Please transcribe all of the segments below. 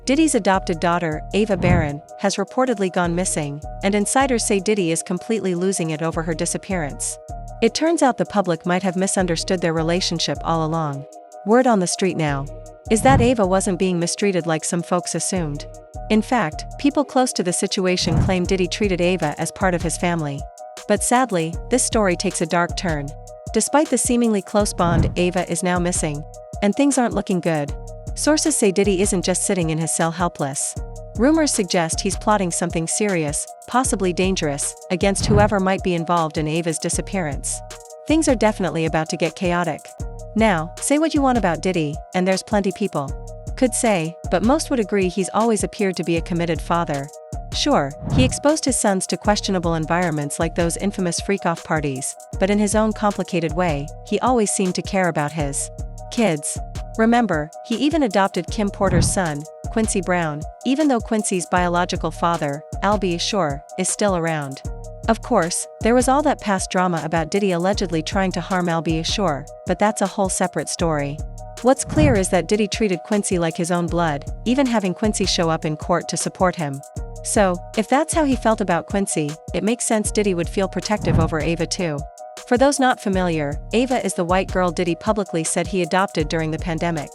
Diddy's adopted daughter, Ava Barron, has reportedly gone missing, and insiders say Diddy is completely losing it over her disappearance. It turns out the public might have misunderstood their relationship all along. Word on the street now is that Ava wasn't being mistreated like some folks assumed. In fact, people close to the situation claim Diddy treated Ava as part of his family. But sadly, this story takes a dark turn. Despite the seemingly close bond, Ava is now missing. And things aren't looking good. Sources say Diddy isn't just sitting in his cell helpless. Rumors suggest he's plotting something serious, possibly dangerous, against whoever might be involved in Ava's disappearance. Things are definitely about to get chaotic. Now, say what you want about Diddy, and there's plenty people could say, but most would agree he's always appeared to be a committed father. Sure, he exposed his sons to questionable environments like those infamous freak-off parties, but in his own complicated way, he always seemed to care about his kids. Remember, he even adopted Kim Porter's son, Quincy Brown, even though Quincy's biological father, Al B. Shore, is still around. Of course, there was all that past drama about Diddy allegedly trying to harm Al B. Shore, but that's a whole separate story. What's clear is that Diddy treated Quincy like his own blood, even having Quincy show up in court to support him. So, if that's how he felt about Quincy, it makes sense Diddy would feel protective over Ava too. For those not familiar, Ava is the white girl Diddy publicly said he adopted during the pandemic.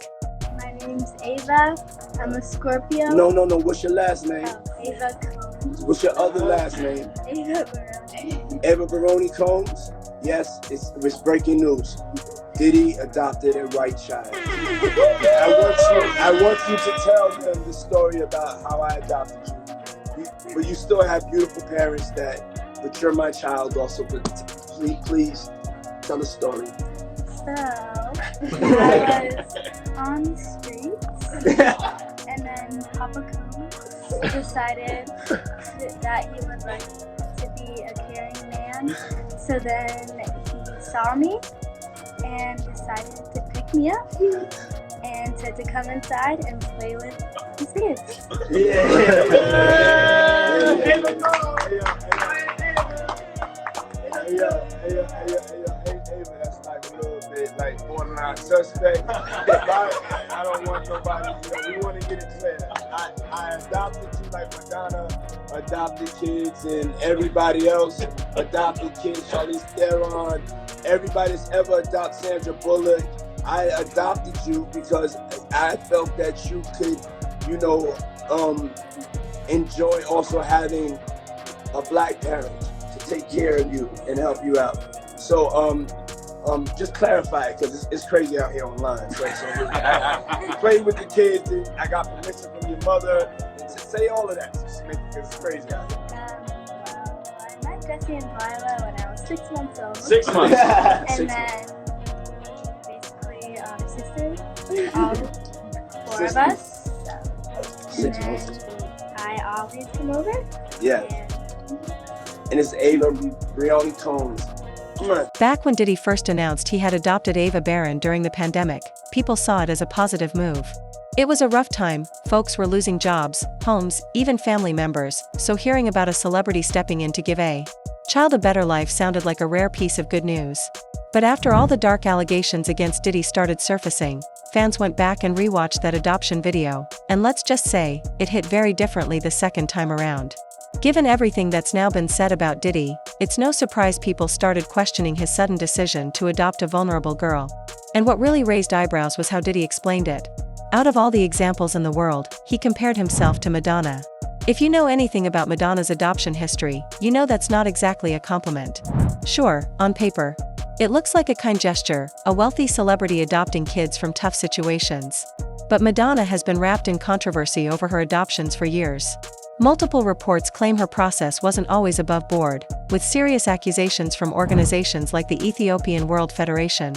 My name's Ava. I'm a Scorpio. No. What's your last name? Ava Combs. What's your other last name? Ava Baroni. Eva Baroni Combs? Yes, it's breaking news. Diddy adopted a white child. I want you to tell them the story about how I adopted you. But you still have beautiful parents but you're my child also. But please tell the story. So, I was on the streets, and then Papa Combs decided that he would like to be a caring man. So then he saw me and decided to pick me up and said to come inside and play with his kids. That's like a little bit like borderline suspect. I don't want nobody, we want to get it clear. I adopted you like Madonna adopted kids and everybody else adopted kids, Charlize Theron, everybody that's ever adopted Sandra Bullock. I adopted you because I felt that you could, enjoy also having a black parent to take care of you and help you out. So just clarify it because it's crazy out here online. So I played with the kids and I got permission from your mother and to say all of that because it's crazy out here. I met Jesse and Lila when I was 6 months old. 6 months. And then basically sisters, all 4 of us. So. And then I always come over. Yeah. And it's Ava Baroni Combs. Back when Diddy first announced he had adopted Ava Barron during the pandemic, people saw it as a positive move. It was a rough time, folks were losing jobs, homes, even family members, so hearing about a celebrity stepping in to give a child a better life sounded like a rare piece of good news. But after all the dark allegations against Diddy started surfacing, fans went back and rewatched that adoption video, and let's just say, it hit very differently the second time around. Given everything that's now been said about Diddy, it's no surprise people started questioning his sudden decision to adopt a vulnerable girl. And what really raised eyebrows was how Diddy explained it. Out of all the examples in the world, he compared himself to Madonna. If you know anything about Madonna's adoption history, you know that's not exactly a compliment. Sure, on paper, it looks like a kind gesture, a wealthy celebrity adopting kids from tough situations. But Madonna has been wrapped in controversy over her adoptions for years. Multiple reports claim her process wasn't always above board, with serious accusations from organizations like the Ethiopian World Federation.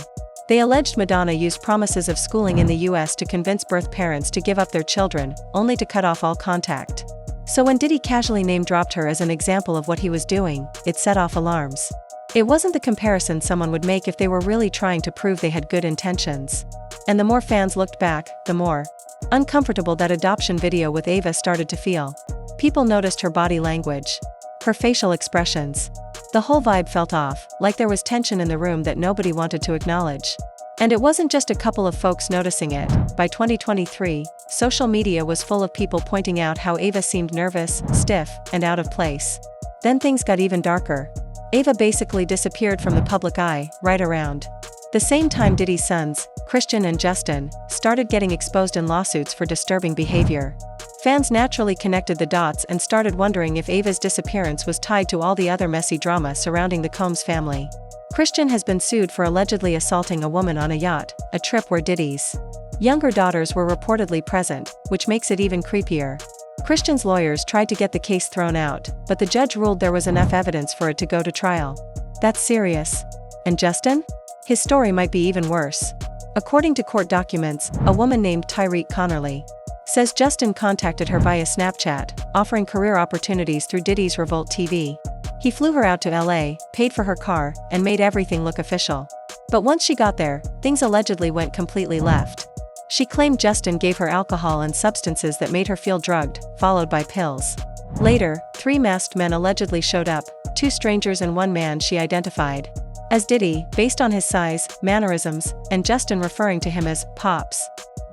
They alleged Madonna used promises of schooling in the US to convince birth parents to give up their children, only to cut off all contact. So when Diddy casually name-dropped her as an example of what he was doing, it set off alarms. It wasn't the comparison someone would make if they were really trying to prove they had good intentions. And the more fans looked back, the more uncomfortable that adoption video with Ava started to feel. People noticed her body language, her facial expressions. The whole vibe felt off, like there was tension in the room that nobody wanted to acknowledge. And it wasn't just a couple of folks noticing it. By 2023, social media was full of people pointing out how Ava seemed nervous, stiff, and out of place. Then things got even darker. Ava basically disappeared from the public eye, right around the same time Diddy's sons, Christian and Justin, started getting exposed in lawsuits for disturbing behavior. Fans naturally connected the dots and started wondering if Ava's disappearance was tied to all the other messy drama surrounding the Combs family. Christian has been sued for allegedly assaulting a woman on a yacht, a trip where Diddy's younger daughters were reportedly present, which makes it even creepier. Christian's lawyers tried to get the case thrown out, but the judge ruled there was enough evidence for it to go to trial. That's serious. And Justin? His story might be even worse. According to court documents, a woman named Tyreek Connerly says Justin contacted her via Snapchat, offering career opportunities through Diddy's Revolt TV. He flew her out to LA, paid for her car, and made everything look official. But once she got there, things allegedly went completely left. She claimed Justin gave her alcohol and substances that made her feel drugged, followed by pills. Later, 3 masked men allegedly showed up, 2 strangers and 1 man she identified as Diddy, based on his size, mannerisms, and Justin referring to him as Pops.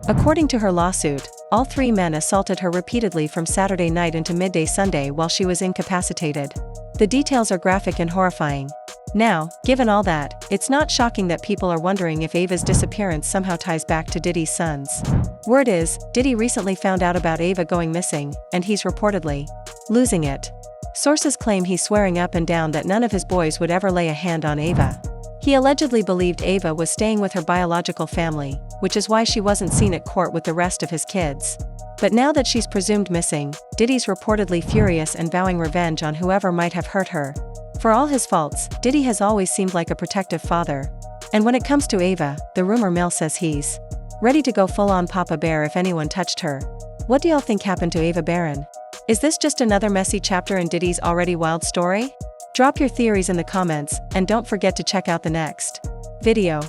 According to her lawsuit, all 3 men assaulted her repeatedly from Saturday night into midday Sunday while she was incapacitated. The details are graphic and horrifying. Now, given all that, it's not shocking that people are wondering if Ava's disappearance somehow ties back to Diddy's sons. Word is, Diddy recently found out about Ava going missing, and he's reportedly losing it. Sources claim he's swearing up and down that none of his boys would ever lay a hand on Ava. He allegedly believed Ava was staying with her biological family, which is why she wasn't seen at court with the rest of his kids. But now that she's presumed missing, Diddy's reportedly furious and vowing revenge on whoever might have hurt her. For all his faults, Diddy has always seemed like a protective father. And when it comes to Ava, the rumor mill says he's ready to go full-on Papa Bear if anyone touched her. What do y'all think happened to Ava Barron? Is this just another messy chapter in Diddy's already wild story? Drop your theories in the comments, and don't forget to check out the next video.